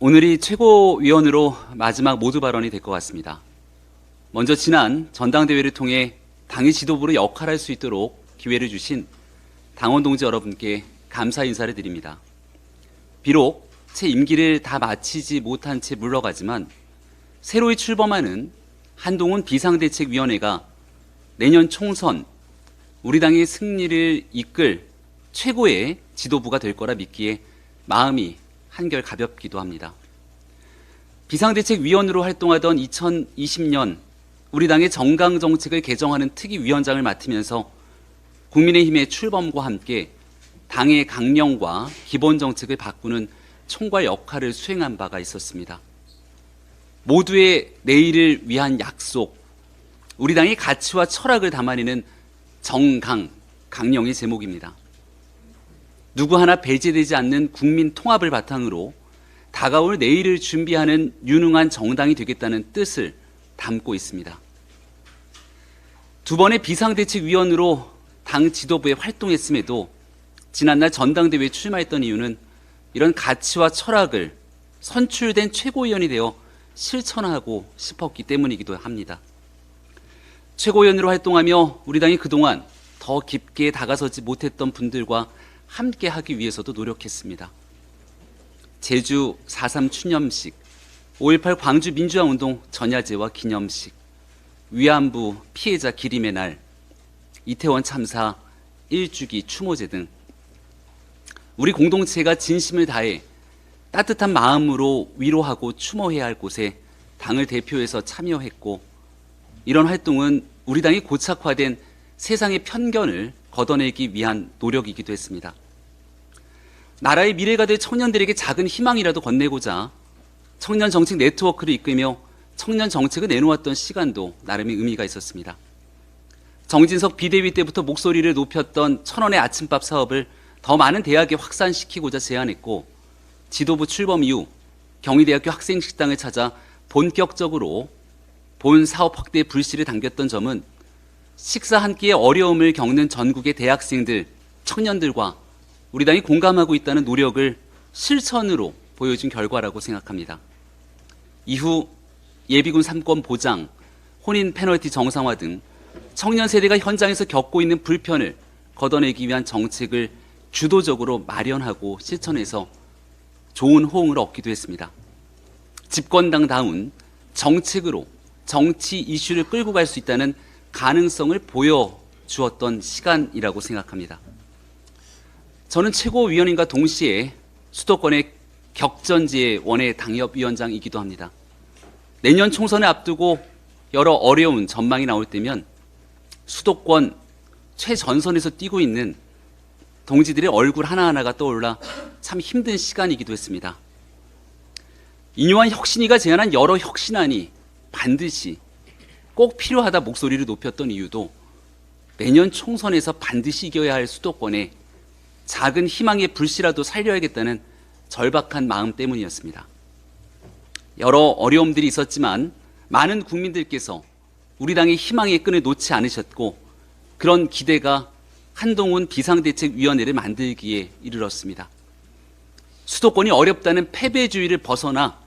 오늘이 최고위원으로 마지막 모두 발언이 될 것 같습니다. 먼저 지난 전당대회를 통해 당의 지도부로 역할할 수 있도록 기회를 주신 당원 동지 여러분께 감사 인사를 드립니다. 비록 제 임기를 다 마치지 못한 채 물러가지만 새로이 출범하는 한동훈 비상대책위원회가 내년 총선 우리 당의 승리를 이끌 최고의 지도부가 될 거라 믿기에 마음이 한결 가볍기도 합니다. 비상대책위원으로 활동하던 2020년 우리 당의 정강정책을 개정하는 특위위원장을 맡으면서 국민의힘의 출범과 함께 당의 강령과 기본정책을 바꾸는 총괄 역할을 수행한 바가 있었습니다. 모두의 내일을 위한 약속, 우리 당의 가치와 철학을 담아내는 정강, 강령의 제목입니다. 누구 하나 배제되지 않는 국민 통합을 바탕으로 다가올 내일을 준비하는 유능한 정당이 되겠다는 뜻을 담고 있습니다. 두 번의 비상대책위원으로 당 지도부에 활동했음에도 지난날 전당대회에 출마했던 이유는 이런 가치와 철학을 선출된 최고위원이 되어 실천하고 싶었기 때문이기도 합니다. 최고위원으로 활동하며 우리 당이 그동안 더 깊게 다가서지 못했던 분들과 함께 하기 위해서도 노력했습니다. 제주 4.3 추념식, 5.18 광주 민주화운동 전야제와 기념식, 위안부 피해자 기림의 날, 이태원 참사 1주기 추모제 등 우리 공동체가 진심을 다해 따뜻한 마음으로 위로하고 추모해야 할 곳에 당을 대표해서 참여했고, 이런 활동은 우리 당이 고착화된 세상의 편견을 걷어내기 위한 노력이기도 했습니다. 나라의 미래가 될 청년들에게 작은 희망이라도 건네고자 청년 정책 네트워크를 이끌며 청년 정책을 내놓았던 시간도 나름의 의미가 있었습니다. 정진석 비대위 때부터 목소리를 높였던 1,000원의 아침밥 사업을 더 많은 대학에 확산시키고자 제안했고, 지도부 출범 이후 경희대학교 학생식당을 찾아 본격적으로 본 사업 확대의 불씨를 당겼던 점은 식사 한 끼의 어려움을 겪는 전국의 대학생들, 청년들과 우리 당이 공감하고 있다는 노력을 실천으로 보여준 결과라고 생각합니다. 이후 예비군 3권 보장, 혼인 페널티 정상화 등 청년 세대가 현장에서 겪고 있는 불편을 걷어내기 위한 정책을 주도적으로 마련하고 실천해서 좋은 호응을 얻기도 했습니다. 집권당다운 정책으로 정치 이슈를 끌고 갈 수 있다는 가능성을 보여주었던 시간이라고 생각합니다. 저는 최고위원님과 동시에 수도권의 격전지의 원외 당협위원장이기도 합니다. 내년 총선을 앞두고 여러 어려운 전망이 나올 때면 수도권 최전선에서 뛰고 있는 동지들의 얼굴 하나하나가 떠올라 참 힘든 시간이기도 했습니다. 인요한 혁신위가 제안한 여러 혁신안이 반드시 꼭 필요하다 목소리를 높였던 이유도 내년 총선에서 반드시 이겨야 할 수도권에 작은 희망의 불씨라도 살려야겠다는 절박한 마음 때문이었습니다. 여러 어려움들이 있었지만 많은 국민들께서 우리 당의 희망의 끈을 놓지 않으셨고, 그런 기대가 한동훈 비상대책위원회를 만들기에 이르렀습니다. 수도권이 어렵다는 패배주의를 벗어나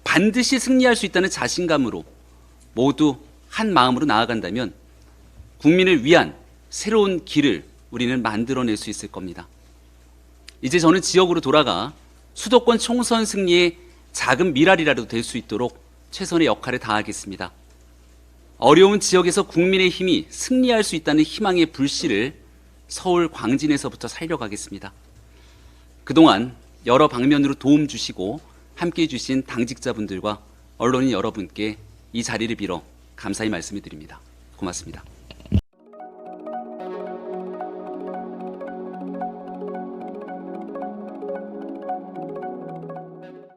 반드시 승리할 수 있다는 자신감으로 모두 한 마음으로 나아간다면 국민을 위한 새로운 길을 우리는 만들어낼 수 있을 겁니다. 이제 저는 지역으로 돌아가 수도권 총선 승리의 작은 미랄이라도 될 수 있도록 최선의 역할을 다하겠습니다. 어려운 지역에서 국민의힘이 승리할 수 있다는 희망의 불씨를 서울 광진에서부터 살려가겠습니다. 그동안 여러 방면으로 도움 주시고 함께해 주신 당직자분들과 언론인 여러분께 이 자리를 빌어 감사의 말씀을 드립니다. 고맙습니다.